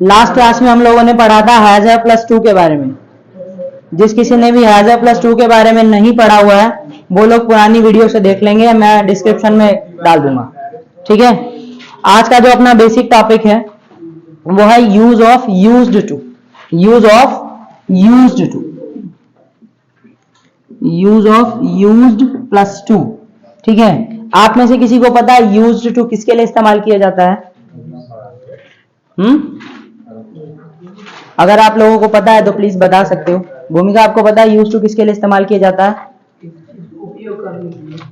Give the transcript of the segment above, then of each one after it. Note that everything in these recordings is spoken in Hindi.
लास्ट क्लास में हम लोगों ने पढ़ा था हैज है प्लस टू के बारे में। जिस किसी ने भी हैज है प्लस टू के बारे में नहीं पढ़ा हुआ है वो लोग पुरानी वीडियो से देख लेंगे, मैं डिस्क्रिप्शन में डाल दूंगा। ठीक है, आज का जो अपना बेसिक टॉपिक है वो है use of used to. Use of used to, use of used plus to. ठीक है, आप में से किसी को पता है यूज्ड टू किसके लिए इस्तेमाल किया जाता है? अगर आप लोगों को पता है तो प्लीज बता सकते हो। भूमिका, आपको पता है यूज टू किसके लिए इस्तेमाल किया जाता है?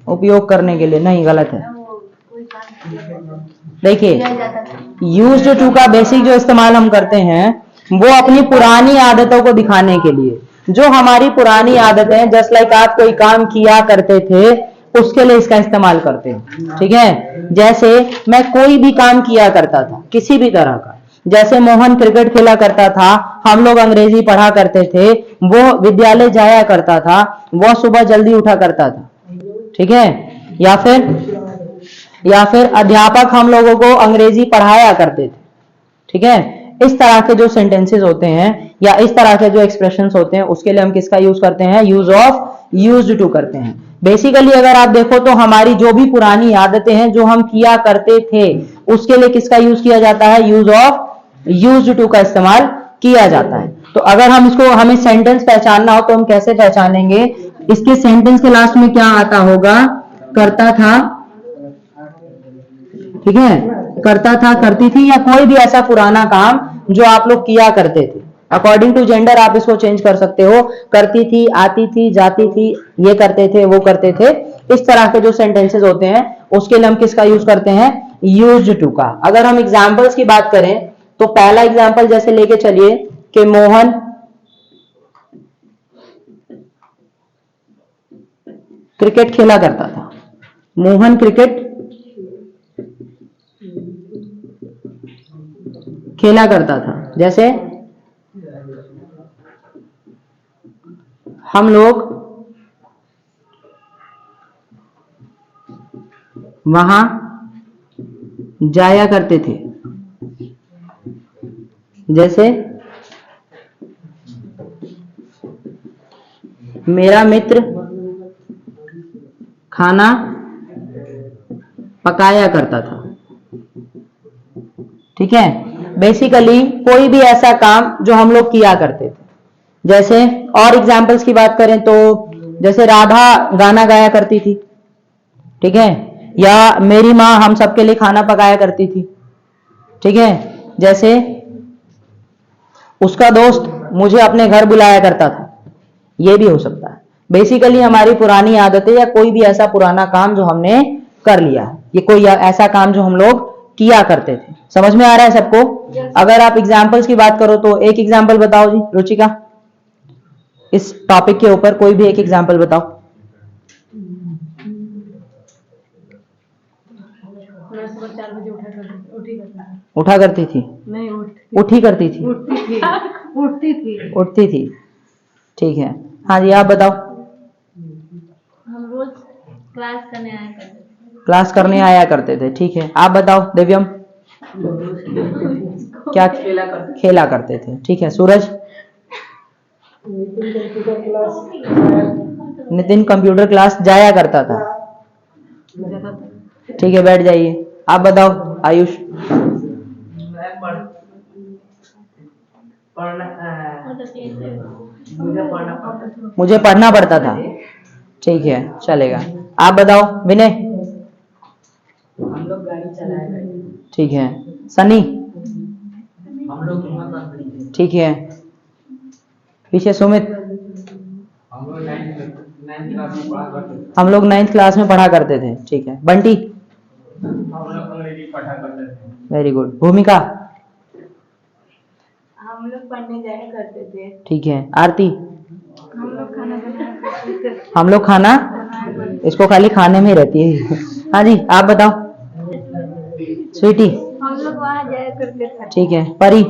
उपयोग करने के लिए। नहीं, गलत है। देखिए, यूज्ड टू का बेसिक जो इस्तेमाल हम करते हैं वो अपनी पुरानी आदतों को दिखाने के लिए। जो हमारी पुरानी आदतें, जस्ट लाइक आप कोई काम किया करते थे उसके लिए इसका इस्तेमाल करते हैं। ठीक है, जैसे मैं कोई भी काम किया करता था किसी भी तरह का, जैसे मोहन क्रिकेट खेला करता था, हम लोग अंग्रेजी पढ़ा करते थे, वो विद्यालय जाया करता था, वो सुबह जल्दी उठा करता था। ठीक है, या फिर अध्यापक हम लोगों को अंग्रेजी पढ़ाया करते थे। ठीक है, इस तरह के जो सेंटेंसेस होते हैं या इस तरह के जो एक्सप्रेशंस होते हैं उसके लिए हम किसका यूज करते हैं? यूज ऑफ यूज्ड टू करते हैं। बेसिकली अगर आप देखो तो हमारी जो भी पुरानी आदतें हैं जो हम किया करते थे उसके लिए किसका यूज किया जाता है? यूज ऑफ यूज्ड टू का इस्तेमाल किया जाता है। तो अगर हम इसको, हमें सेंटेंस पहचानना हो तो हम कैसे पहचानेंगे? इसके सेंटेंस के लास्ट में क्या आता होगा? करता था, ठीक है, करता था, करती थी, या कोई भी ऐसा पुराना काम जो आप लोग किया करते थे। अकॉर्डिंग टू जेंडर आप इसको चेंज कर सकते हो, करती थी, आती थी, जाती थी, ये करते थे, वो करते थे। इस तरह के जो सेंटेंसेस होते हैं उसके लिए हम किसका यूज करते हैं? यूज्ड टू का। अगर हम एग्जांपल्स की बात करें तो पहला एग्जांपल जैसे लेके चलिए कि मोहन क्रिकेट खेला करता था। मोहन क्रिकेट खेला करता था। जैसे हम लोग वहां जाया करते थे। जैसे मेरा मित्र खाना पकाया करता था। ठीक है, बेसिकली कोई भी ऐसा काम जो हम लोग किया करते थे। जैसे और एग्जांपल्स की बात करें तो जैसे राधा गाना गाया करती थी। ठीक है, या मेरी माँ हम सबके लिए खाना पकाया करती थी। ठीक है, जैसे उसका दोस्त मुझे अपने घर बुलाया करता था, ये भी हो सकता है। बेसिकली हमारी पुरानी आदतें या कोई भी ऐसा पुराना काम जो हमने कर लिया, ये कोई ऐसा काम जो हम लोग किया करते थे। समझ में आ रहा है सबको? अगर आप एग्जांपल्स की बात करो तो एक एग्जांपल बताओ जी रुचिका, इस टॉपिक के ऊपर कोई भी एक एग्जांपल बताओ। मैं सुबह 4 बजे उठा करती थी? नहीं, उठी करती थी? उठती थी। ठीक है, हाँ जी, आप बताओ। हम रोज क्लास करने आया करते थे। क्लास करने आया करते थे। ठीक है, आप बताओ दिव्यम। क्या? खेला करते थे। ठीक है, सूरज। नितिन कंप्यूटर क्लास जाया करता था। ठीक है, बैठ जाइए। आप बताओ आयुष। मुझे पढ़ना पड़ता था। ठीक है, चलेगा। आप बताओ विनय। हम लोग गाड़ी चलाया करते। ठीक है, सनी। हम लोग ठीक है, पीछे सुमित। हम लोग 9th क्लास में पढ़ा करते थे। हम लोग 9th क्लास में पढ़ा करते थे। ठीक है, बंटी। हम लोग अंग्रेजी पढ़ा करते थे। Very good. भूमिका। हम लोग पढ़ने जाया करते थे। ठीक है, आरती। हम लोग खाना बनाया करते थे। हम लोग खाना, इसको खाली खाने में रहती है। हाँ जी, आप बताओ स्वीटी। हम लोग वहाँ जाया करते थे। ठीक है, परी।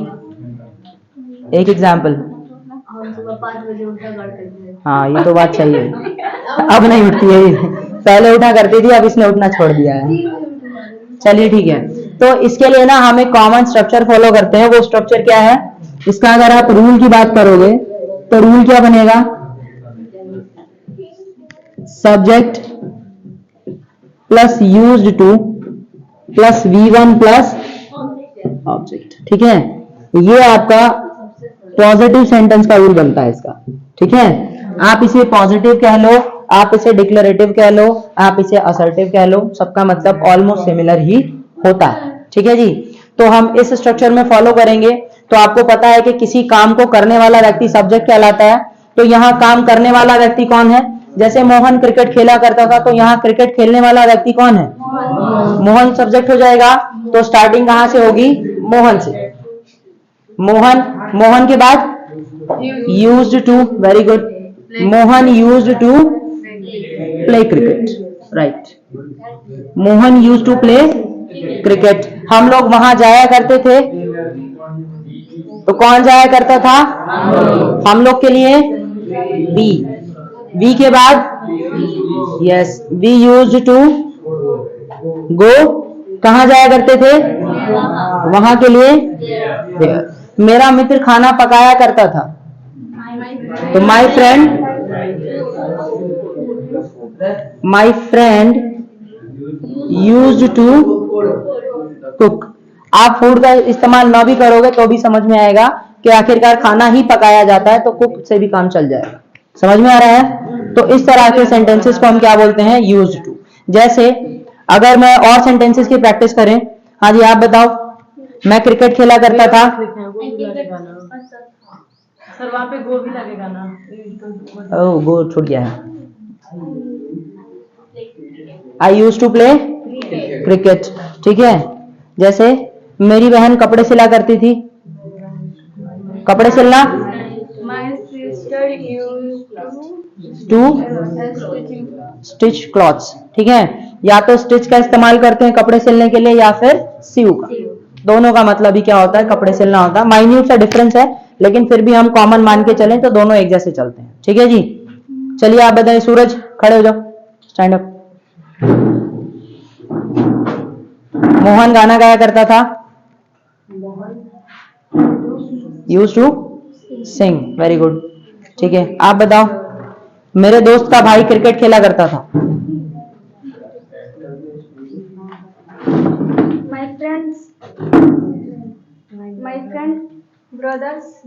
एक एग्जाम्पल। हम सुबह 5 बजे उठा करते थे। हाँ, ये तो बात सही है। अब नहीं उठती है, पहले उठा करती थी, अब इसने उठना छोड़ दिया है। चलिए ठीक है, तो इसके लिए ना हम एक कॉमन स्ट्रक्चर फॉलो करते हैं। वो स्ट्रक्चर क्या है, इसका अगर आप रूल की बात करोगे तो रूल क्या बनेगा, subject plus used two plus V1 plus object. ठीक है, ये आपका पॉजिटिव सेंटेंस का रूल बनता है इसका। ठीक है, आप इसे पॉजिटिव कह लो, आप इसे डिक्लेरेटिव कह लो, आप इसे असर्टिव कह लो, सबका मतलब ऑलमोस्ट सिमिलर ही होता है। ठीक है जी, तो हम इस स्ट्रक्चर में फॉलो करेंगे। तो आपको पता है कि किसी काम को करने वाला व्यक्ति सब्जेक्ट कहलाता है। तो यहाँ काम करने वाला व्यक्ति कौन है, जैसे मोहन क्रिकेट खेला करता था, तो यहाँ क्रिकेट खेलने वाला व्यक्ति कौन है, मोहन सब्जेक्ट हो जाएगा। तो स्टार्टिंग कहां से होगी, मोहन से। मोहन, मोहन के बाद used to, very good, Mohan used to play cricket, right, Mohan used to play cricket. हम लोग वहां जाया करते थे, तो कौन जाया करता था, हम लोग के लिए वी, वी के बाद yes, we used to go, कहां जाया करते थे, वहां के लिए there। मेरा मित्र खाना पकाया करता था, तो my friend used to cook. आप फूड का इस्तेमाल ना भी करोगे तो भी समझ में आएगा कि आखिरकार खाना ही पकाया जाता है, तो कुक से भी काम चल जाएगा। समझ में आ रहा है। तो इस तरह के सेंटेंसेस को हम क्या बोलते हैं, यूज्ड टू। जैसे अगर मैं और सेंटेंसेस की प्रैक्टिस करें, हाँ जी आप बताओ, मैं क्रिकेट खेला करता था, सर वहाँ पे गो भी लगेगा ना, ओह गो छूट गया है, आई यूज टू प्ले क्रिकेट। ठीक है, जैसे मेरी बहन कपड़े सिला करती थी, कपड़े सिलना, my sister used to stitch clothes. ठीक है, या तो स्टिच का इस्तेमाल करते हैं कपड़े सिलने के लिए, या फिर सीव का। दोनों का मतलब ही क्या होता है, कपड़े सिलना होता है। माइन्यूट सा डिफरेंस है, लेकिन फिर भी हम कॉमन मान के चलें तो दोनों एक जैसे चलते हैं। ठीक है जी, चलिए आप बताइए, सूरज खड़े हो जाओ, स्टैंड अप। मोहन गाना गाया करता था, used to sing, very good. ठीक है, आप बताओ, मेरे दोस्त का भाई क्रिकेट खेला करता था, my friend brothers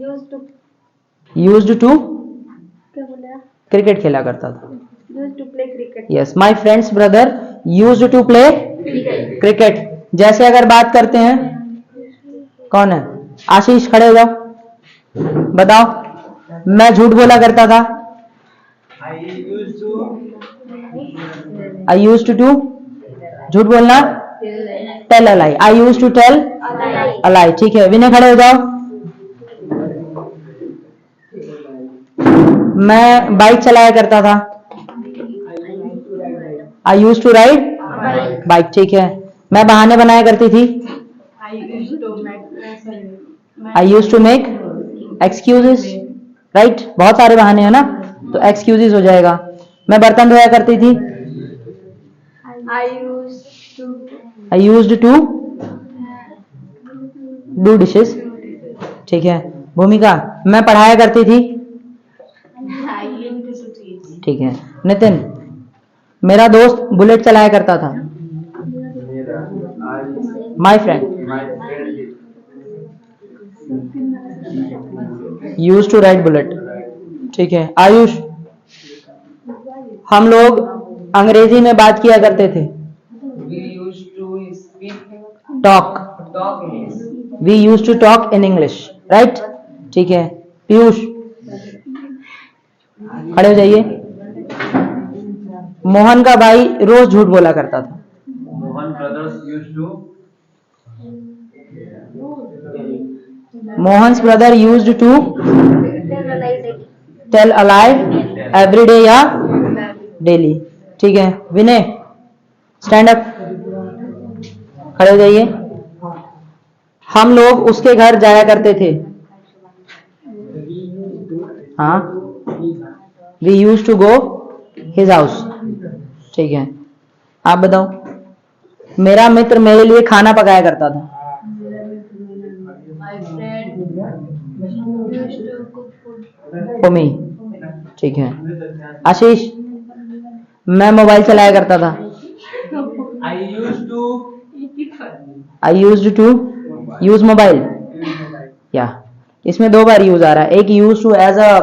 used to क्या बोला, क्रिकेट खेला करता था, used to play cricket. Yes, my friends brother used to play cricket. जैसे अगर बात करते हैं, कौन है, आशीष खड़े हो जाओ, बताओ, मैं झूठ बोला करता था, आई यूज्ड टू झूठ बोलना, tell a lie, I used to tell a lie. ठीक है, विनय खड़े हो जाओ, मैं बाइक चलाया करता था, I used to ride bike. ठीक है, मैं बहाने बनाया करती थी, I used to make excuses, right, बहुत सारे बहाने हैं ना, तो एक्सक्यूजेस हो जाएगा। मैं बर्तन धोया करती थी, I used to do dishes. ठीक है, भूमिका, मैं पढ़ाया करती थी, ठीक है। नितिन, मेरा दोस्त बुलेट चलाया करता था, my friend used to ride bullet. ठीक है, आयुष, हम लोग अंग्रेजी में बात किया करते थे, talk, we used to talk in English, right. ठीक है, पीयूष खड़े हो जाइए, मोहन का भाई रोज झूठ बोला करता था, Mohan brothers used to Mohan's brother used to tell a lie every day या डेली। ठीक है, विनय स्टैंड अप, खड़े हो जाइए। हम लोग उसके घर जाया करते थे, हाँ, we used to go his house. ठीक है, आप बताओ, मेरा मित्र मेरे लिए खाना पकाया करता था। My friend used to cook food for me. ठीक है। आशीष, मैं मोबाइल चलाया करता था। I used to I used to use mobile. या इसमें दो बार यूज आ रहा है, एक use to as a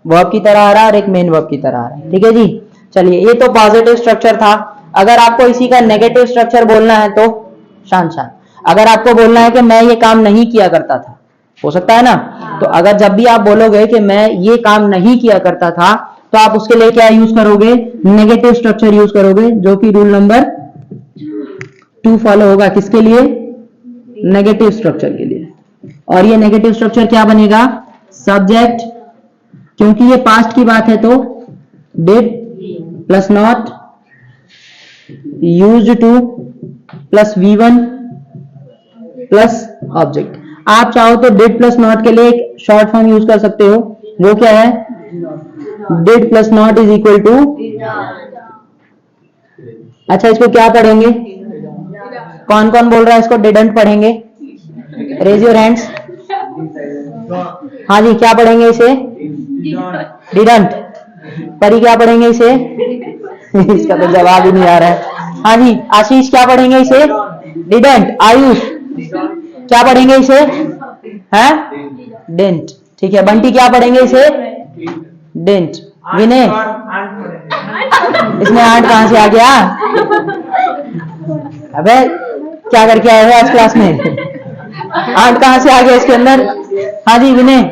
verb की तरह आ रहा है और एक मेन वर्ब की तरह आ रहा है। ठीक है जी। चलिए, ये तो पॉजिटिव स्ट्रक्चर था। अगर आपको इसी का नेगेटिव स्ट्रक्चर बोलना है तो शान शान, अगर आपको बोलना है कि मैं ये काम नहीं किया करता था, हो सकता है ना। तो अगर जब भी आप बोलोगे कि मैं ये काम नहीं किया करता था, तो आप उसके लिए क्या यूज करोगे? नेगेटिव स्ट्रक्चर यूज करोगे, जो कि रूल नंबर 2 फॉलो होगा। किसके लिए? नेगेटिव स्ट्रक्चर के लिए। और ये नेगेटिव स्ट्रक्चर क्या बनेगा? सब्जेक्ट, क्योंकि ये पास्ट की बात है तो did plus not used two plus V1 plus object. आप चाहो तो डिड प्लस नॉट के लिए एक शॉर्ट फॉर्म यूज कर सकते हो। वो क्या है? Did plus not is equal to. अच्छा, इसको क्या पढ़ेंगे? कौन कौन बोल रहा है इसको डिडंट पढ़ेंगे? Raise your hands. हाँ जी, क्या पढ़ेंगे इसे? डिडंट। परी क्या पढ़ेंगे इसे? इसका तो जवाब ही नहीं आ रहा है। हाँ जी, आशीष क्या पढ़ेंगे इसे? डिडंट। आयुष क्या पढ़ेंगे इसे? है डिडंट। ठीक है। बंटी क्या पढ़ेंगे इसे? डिडंट। विनय, इसमें आंट कहां से आ गया? अबे क्या करके आए हो आज क्लास में? आंट कहां से आ गया इसके अंदर? हाँ जी विनय,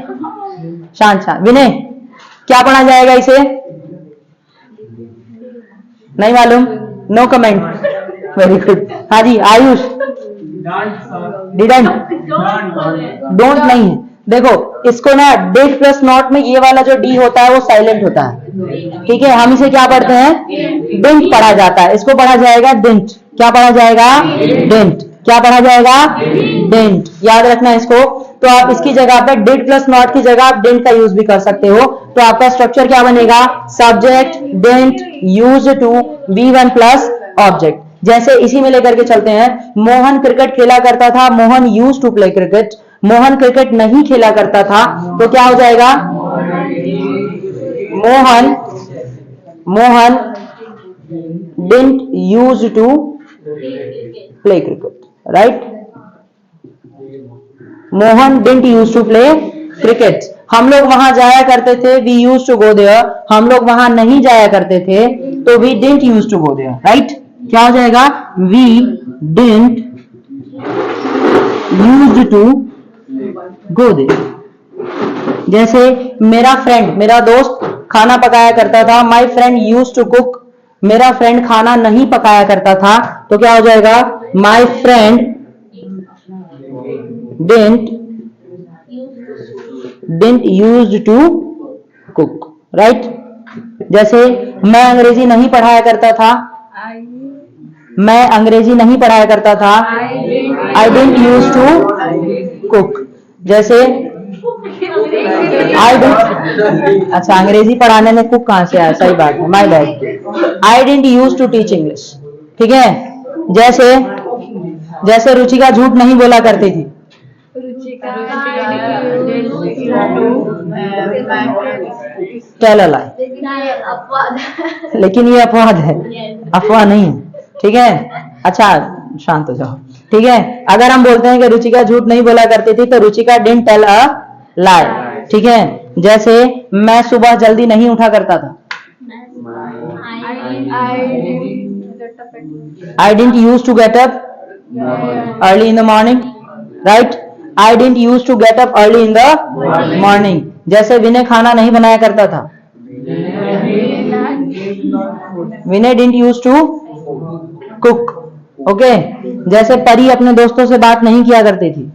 शांत शांत। विनय, क्या पढ़ा जाएगा इसे? नहीं मालूम? No comment. Very good. हाँ जी आयुष, डिडंट। डोंट नहीं है। देखो, इसको ना डिड प्लस नॉट में ये वाला जो डी होता है वो साइलेंट होता है। ठीक है, हम इसे क्या पढ़ते हैं? डिंट पढ़ा जाता है। इसको पढ़ा जाएगा डिंट। क्या पढ़ा जाएगा? डिंट। क्या पढ़ा जाएगा? डिंट। याद रखना इसको। तो आप इसकी जगह पे डिड प्लस नॉट की जगह आप डिंट का यूज भी कर सकते हो। तो आपका स्ट्रक्चर क्या बनेगा? Subject didn't used to V1 plus object. जैसे इसी में लेकर के चलते हैं। मोहन क्रिकेट खेला करता था, Mohan used to play cricket. Mohan cricket नहीं खेला करता था, तो क्या हो जाएगा? Mohan didn't use to play cricket. Right? Mohan didn't use to play cricket. हम लोग वहां जाया करते थे, we use to go there. हम लोग वहां नहीं जाया करते थे, तो we didn't use to go there. Right? क्या हो जाएगा? We didn't used to go there. जैसे मेरा फ्रेंड, मेरा दोस्त खाना पकाया करता था, my friend use to cook. मेरा फ्रेंड खाना नहीं पकाया करता था, तो क्या हो जाएगा? My friend didn't used to cook. Right? जैसे मैं अंग्रेजी नहीं पढ़ाया करता था, मैं अंग्रेजी नहीं पढ़ाया करता था, I didn't use to cook. जैसे आई डिडंट, अच्छा अंग्रेजी पढ़ाने में कुक कहां से आया? सही बात है, my bad. I didn't use to teach English. ठीक है। जैसे रुचिका झूठ नहीं बोला करती थी, टेल अ लाई। लेकिन ये अपवाद है, अफवाह नहीं है। ठीक है। अच्छा शांत हो जाओ। ठीक है। अगर हम बोलते हैं कि रुचिका झूठ नहीं बोला करती थी, तो Ruchika didn't tell a lie. ठीक है। जैसे मैं सुबह जल्दी नहीं उठा करता था, I didn't use to get up early in the morning. Right? I didn't use to get up early in the morning. जैसे विनय खाना नहीं बनाया करता था, Vinay didn't use to cook. Okay. जैसे परी अपने दोस्तों से बात नहीं किया करती थी,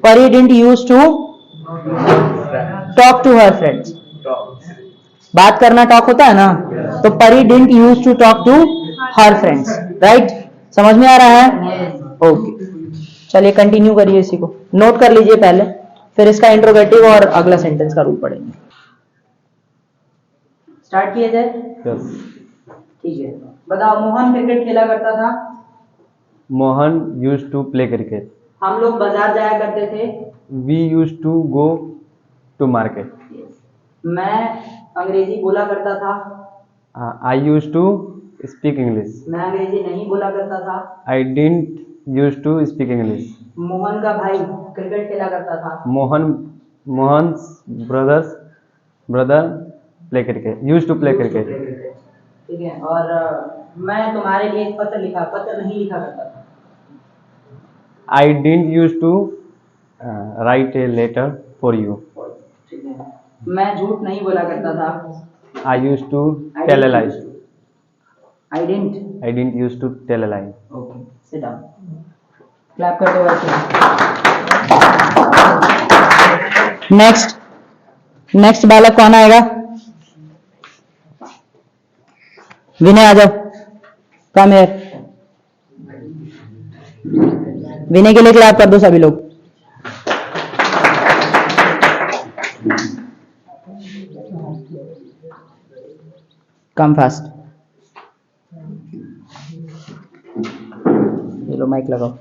Pari didn't use to talk to her friends. बात करना टॉक होता है ना, तो Pari didn't use to talk to her friends. Right? समझ में आ रहा है? ओके। चलिए कंटिन्यू करिए, इसी को नोट कर लीजिए पहले, फिर इसका इंट्रोगेटिव और अगला सेंटेंस का रूल पढ़ेंगे। स्टार्ट किया जाए? ठीक है। बताओ, मोहन क्रिकेट खेला करता था। Mohan use to play cricket. हम लोग बाजार जाया करते थे। We use to go to market. मैं अंग्रेजी बोला करता था। I use to speak English. मैं अंग्रेजी नहीं बोला करता था। I didn't use to speak English. Mohan का भाई क्रिकेट खेला करता था। Mohan's brother play cricket, use to play cricket. ठीक है, और मैं तुम्हारे लिए एक पत्र नहीं लिखा करता था। I didn't use to write a letter for you. ठीक है, मैं झूठ नहीं बोला करता था। I use to tell a lie. I didn't use to tell a lie. Okay, sit down. Clap कर दो वैसे। नेक्स्ट बालक कौन आएगा? विनय आ जाओ, कम हियर। विनय के लिए क्लैप कर दो सभी लोग। Come fast. ये लो माइक लगाओ।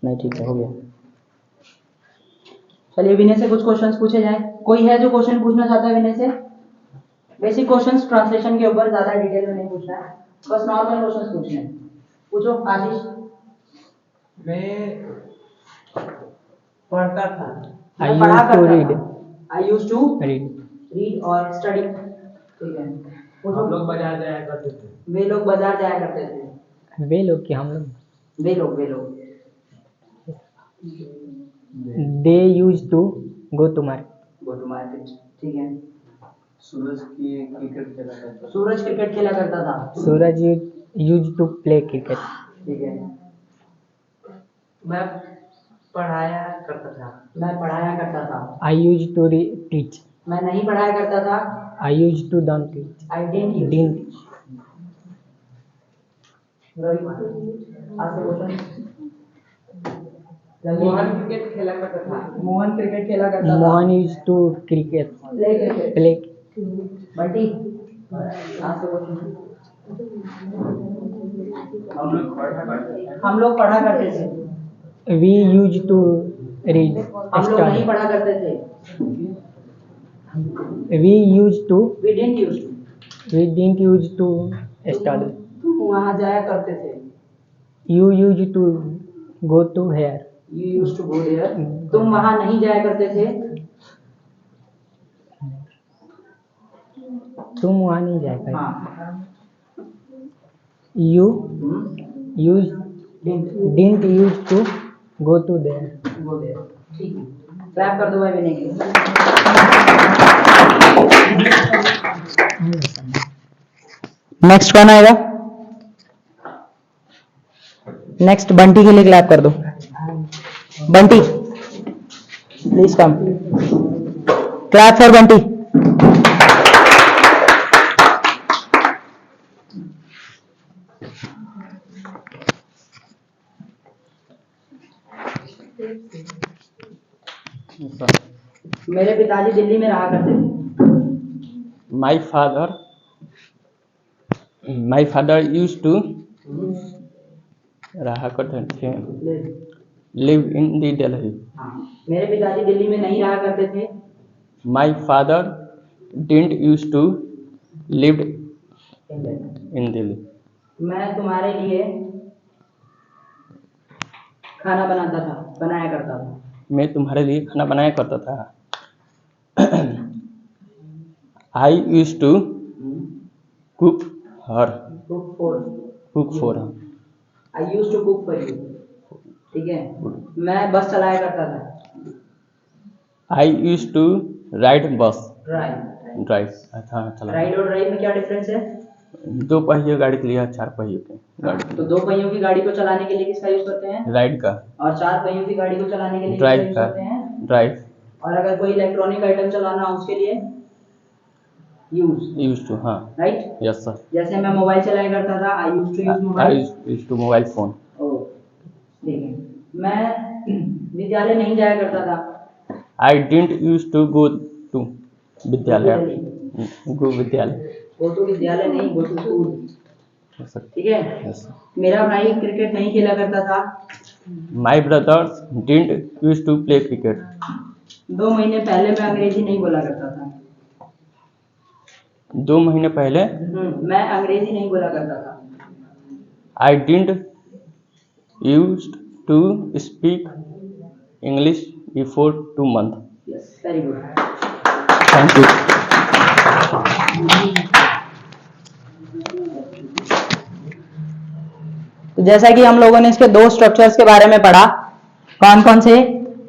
नहीं, ठीक है, हो गया। चलिए विनय से कुछ क्वेश्चंस पूछे जाएं। कोई है जो क्वेश्चन पूछना चाहता है विनय से? बेसिक क्वेश्चंस ट्रांसलेशन के ऊपर, ज्यादा डिटेल में नहीं पूछना है, बस नॉर्मल क्वेश्चंस पूछने हैं। पूछो आशीष। मैं पढ़ता था। I used to read. I used to read और study। ठीक है, हम लोग बाजार जाया करते थे। वे लोग बाजार जाया करते थे। वे लोग कि हम लोग? वे लोग they use to go to market. Go to market. ठीक है, सूरज की क्रिकेट खेला करता था। सूरज क्रिकेट खेला करता था। सूरज यूज टू प्ले क्रिकेट। ठीक है, मैं पढ़ाया करता था। मैं पढ़ाया करता था। I use to teach. मैं नहीं पढ़ाया करता था। I use to don't teach. I didn't didn't. Mohan cricket खेला करता था। मोहन क्रिकेट खेला करता था। Mohan use to cricket play cricket. Play. Bunty आज से क्वेश्चन। हम लोग पढ़ा करते थे। वी यूज टू रीड हम लोग नहीं स्टडी। पढ़ा करते थे। We use to we didn't use to. We didn't use to study. तुम वहां जाया करते थे। You use to go to here. You use to go there. तुम वहां नहीं जाया करते थे। तुम वहाँ नहीं जाएगा। हाँ। You use didn't didn't use to go to there. Go there. ठीक है, क्लैप कर दो भाई विनय के लिए। नेक्स्ट कौन आएगा? नेक्स्ट बंटी के लिए क्लैप कर दो। Bunty please come. Clap for Bunty. मेरे पिताजी दिल्ली में रहा करते थे। माई फादर यूज टू रहा करते थे। Live in the Delhi. हाँ, मेरे पिताजी दिल्ली में नहीं रहा करते थे। My father didn't use to live in Delhi. मैं तुम्हारे लिए खाना बनाया करता था। मैं तुम्हारे लिए खाना बनाया करता था। I use to cook for I use to cook for you. ठीक है, मैं बस चलाया करता था। I use to ride bus. Drive चला। राइड और ड्राइव में क्या डिफरेंस है? दो पहिए गाड़ी के लिए, चार पहिए के गाड़ी तो दो पहियों की गाड़ी को चलाने के लिए किसका यूज करते हैं? राइड का। और चार पहियों की गाड़ी को चलाने के लिए ड्राइव किसका का। यूज करते हैं? ड्राइव। और अगर कोई इलेक्ट्रॉनिक आइटम चलाना हो उसके लिए यूज टू। हाँ, राइट। Yes sir. जैसे मैं मोबाइल चलाया करता था। I use to use I mobile. Use to mobile phone. ठीक है, मैं विद्यालय नहीं जाया करता था। I didn't use to go to विद्यालय। गो विद्यालय। गो टू विद्यालय नहीं, go to school. Yes, sir. ठीक है। Yes, sir. मेरा भाई क्रिकेट नहीं खेला करता था। My brothers didn't used to play cricket. 2 महीने पहले मैं अंग्रेजी नहीं बोला करता था। 2 महीने पहले मैं अंग्रेजी नहीं बोला करता था। I didn't used to speak English before 2 months. Yes, very good. Thank you. तो जैसा कि हम लोगों ने इसके 2 स्ट्रक्चर्स के बारे में पढ़ा, कौन कौन से,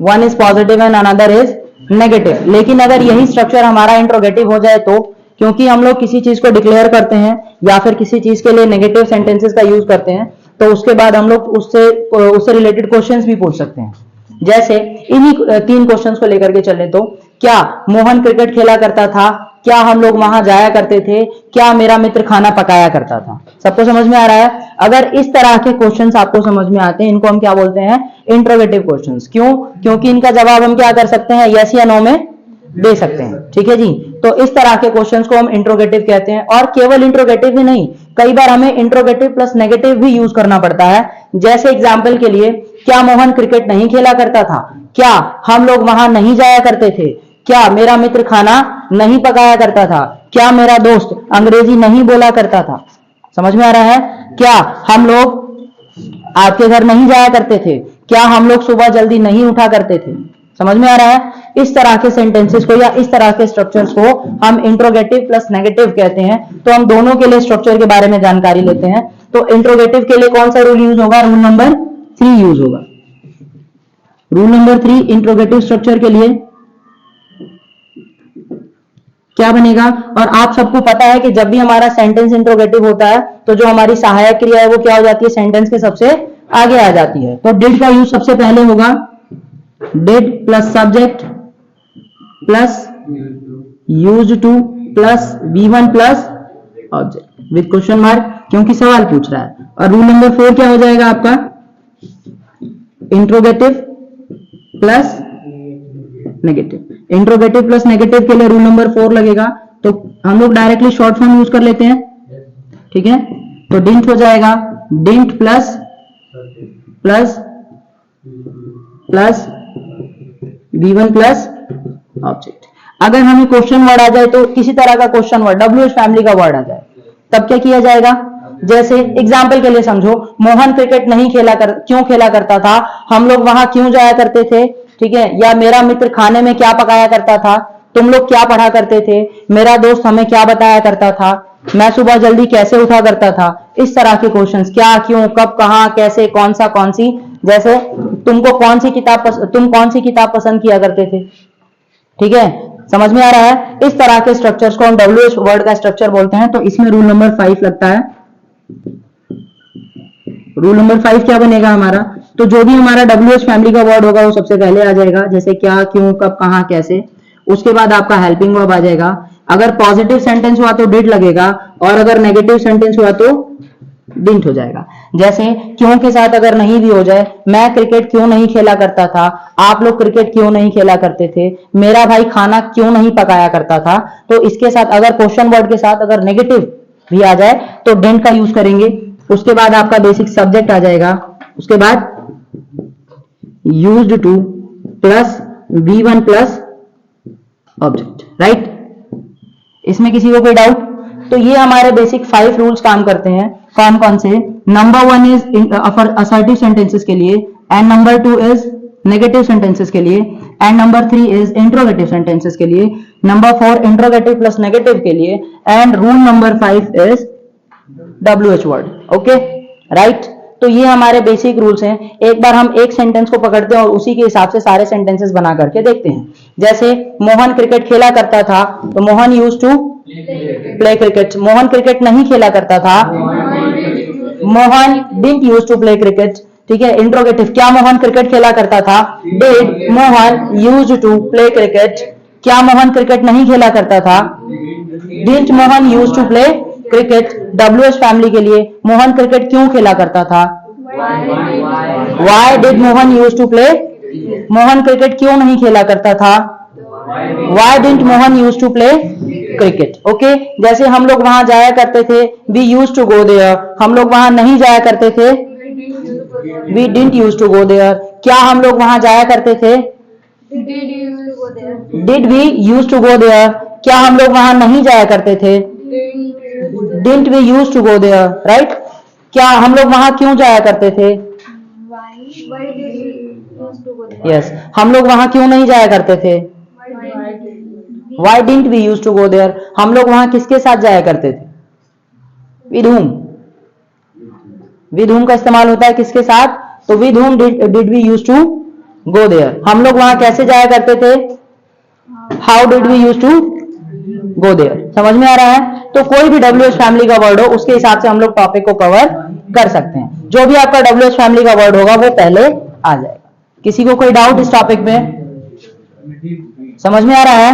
one is positive and another is negative. लेकिन अगर यही स्ट्रक्चर हमारा इंट्रोगेटिव हो जाए तो, क्योंकि हम लोग किसी चीज को डिक्लेयर करते हैं या फिर किसी चीज के लिए नेगेटिव सेंटेंसेस का यूज करते हैं, तो उसके बाद हम लोग उससे रिलेटेड क्वेश्चंस भी पूछ सकते हैं। जैसे इन्हीं 3 क्वेश्चंस को लेकर के चले तो, क्या मोहन क्रिकेट खेला करता था, क्या हम लोग वहां जाया करते थे, क्या मेरा मित्र खाना पकाया करता था। सबको समझ में आ रहा है? अगर इस तरह के क्वेश्चंस आपको समझ में आते हैं, इनको हम क्या बोलते हैं, इंट्रोगेटिव क्वेश्चंस। क्यों? क्योंकि इनका जवाब हम क्या कर सकते हैं, यस या नो में दे सकते हैं। ठीक है जी। तो इस तरह के क्वेश्चंस को हम इंट्रोगेटिव कहते हैं। और केवल इंट्रोगेटिव ही नहीं, कई बार हमें इंट्रोगेटिव प्लस नेगेटिव भी यूज करना पड़ता है। जैसे एग्जाम्पल के लिए, क्या मोहन क्रिकेट नहीं खेला करता था, क्या हम लोग वहां नहीं जाया करते थे, क्या मेरा मित्र खाना नहीं पकाया करता था, क्या मेरा दोस्त अंग्रेजी नहीं बोला करता था। समझ में आ रहा है? क्या हम लोग आपके घर नहीं जाया करते थे, क्या हम लोग सुबह जल्दी नहीं उठा करते थे। समझ में आ रहा है? इस तरह के सेंटेंसेस को या इस तरह के स्ट्रक्चर्स को हम इंट्रोगेटिव प्लस नेगेटिव कहते हैं। तो हम दोनों के लिए स्ट्रक्चर के बारे में जानकारी लेते हैं। तो इंट्रोगेटिव के लिए कौन सा रूल यूज होगा? रूल नंबर 3 यूज होगा। रूल नंबर 3 इंट्रोगेटिव स्ट्रक्चर के लिए क्या बनेगा? और आप सबको पता है कि जब भी हमारा सेंटेंस इंट्रोगेटिव होता है तो जो हमारी सहायक क्रिया है वो क्या हो जाती है, सेंटेंस के सबसे आगे आ जाती है। तो डिड का यूज सबसे पहले होगा, did plus subject plus used two plus V1 plus object with question mark, क्योंकि सवाल पूछ रहा है। और रूल नंबर 4 क्या हो जाएगा आपका, interrogative plus negative. Interrogative plus negative के लिए रूल नंबर 4 लगेगा। तो हम लोग डायरेक्टली शॉर्ट फॉर्म यूज कर लेते हैं। ठीक है, तो डिंट हो जाएगा, didn't plus plus plus V1 plus object. अगर हमें क्वेश्चन वर्ड आ जाए तो किसी तरह का क्वेश्चन वर्ड, WH फैमिली का वर्ड आ जाए, तब क्या किया जाएगा? जैसे एग्जाम्पल के लिए समझो, मोहन क्रिकेट नहीं क्यों खेला करता था, हम लोग वहां क्यों जाया करते थे। ठीक है, या मेरा मित्र खाने में क्या पकाया करता था, तुम लोग क्या पढ़ा करते थे, मेरा दोस्त हमें क्या बताया करता था, मैं सुबह जल्दी कैसे उठा करता था। इस तरह के क्वेश्चंस, क्या, क्यों, कब, कहां, कैसे, कौन सा, कौन सी। जैसे तुम कौन सी किताब पसंद किया करते थे। ठीक है, समझ में आ रहा है? इस तरह के स्ट्रक्चर्स को हम WH वर्ड का स्ट्रक्चर बोलते हैं। तो इसमें रूल नंबर 5 लगता है। रूल नंबर 5 क्या बनेगा हमारा? तो जो भी हमारा WH फैमिली का वर्ड होगा वो सबसे पहले आ जाएगा, जैसे क्या, क्यों, कब, कहां, कैसे। उसके बाद आपका हेल्पिंग वर्ब आ जाएगा। अगर पॉजिटिव सेंटेंस हुआ तो डिड लगेगा, और अगर नेगेटिव सेंटेंस हुआ तो डिडंट हो जाएगा। जैसे क्यों के साथ अगर नहीं भी हो जाए, मैं क्रिकेट क्यों नहीं खेला करता था, आप लोग क्रिकेट क्यों नहीं खेला करते थे, मेरा भाई खाना क्यों नहीं पकाया करता था। तो इसके साथ अगर क्वेश्चन वर्ड के साथ अगर नेगेटिव भी आ जाए तो डिडंट का यूज करेंगे। उसके बाद आपका बेसिक सब्जेक्ट आ जाएगा। उसके बाद used two plus V1 plus object. Right, इसमें किसी को कोई डाउट? तो ये हमारे बेसिक 5 रूल्स काम करते हैं। कौन कौन से? नंबर 1 इज असर्टिव सेंटेंसेस के लिए, and number 2 is negative sentences के लिए, and number 3 is interrogative sentences के लिए, नंबर 4 इंट्रोगेटिव प्लस नेगेटिव के लिए, and rule number 5 is WH word. Okay, right. तो ये हमारे बेसिक रूल्स हैं। एक बार हम एक सेंटेंस को पकड़ते हैं और उसी के हिसाब से सारे सेंटेंसेस बना करके देखते हैं। जैसे मोहन क्रिकेट खेला करता था, तो Mohan used to play cricket. Mohan cricket नहीं खेला करता था, Mohan didn't used to play cricket. ठीक है, इंट्रोगेटिव, क्या मोहन क्रिकेट खेला करता था, did Mohan used to play cricket. क्या मोहन क्रिकेट नहीं खेला करता था, didn't Mohan used to play cricket. WH family के लिए, मोहन क्रिकेट क्यों खेला करता था, why did Mohan use to play. Mohan cricket क्यों नहीं खेला करता था, why didn't Mohan use to play cricket. Okay, जैसे हम लोग वहां जाया करते थे, we use to go there, हम लोग वहां नहीं जाया करते थे, we didn't use to go there. क्या हम लोग वहां जाया करते थे, did we use to go there. क्या हम लोग वहां नहीं जाया करते थे, didn't we use to go there, right. क्या हम लोग वहां क्यों जाया करते थे, यस, हम लोग वहां क्यों नहीं जाया करते थे, why didn't we use to go there. हम लोग वहां किसके साथ जाया करते थे, विद हुम, विद हुम का इस्तेमाल होता है किसके साथ, तो with whom did we use to go there. हम लोग वहां कैसे जाया करते थे, how did we use to go there. समझ में आ रहा है। तो कोई भी WH फैमिली का वर्ड हो उसके हिसाब से हम लोग टॉपिक को कवर कर सकते हैं। जो भी आपका WH फैमिली का वर्ड होगा वो पहले आ जाएगा। किसी को कोई डाउट इस टॉपिक में, समझ में आ रहा है।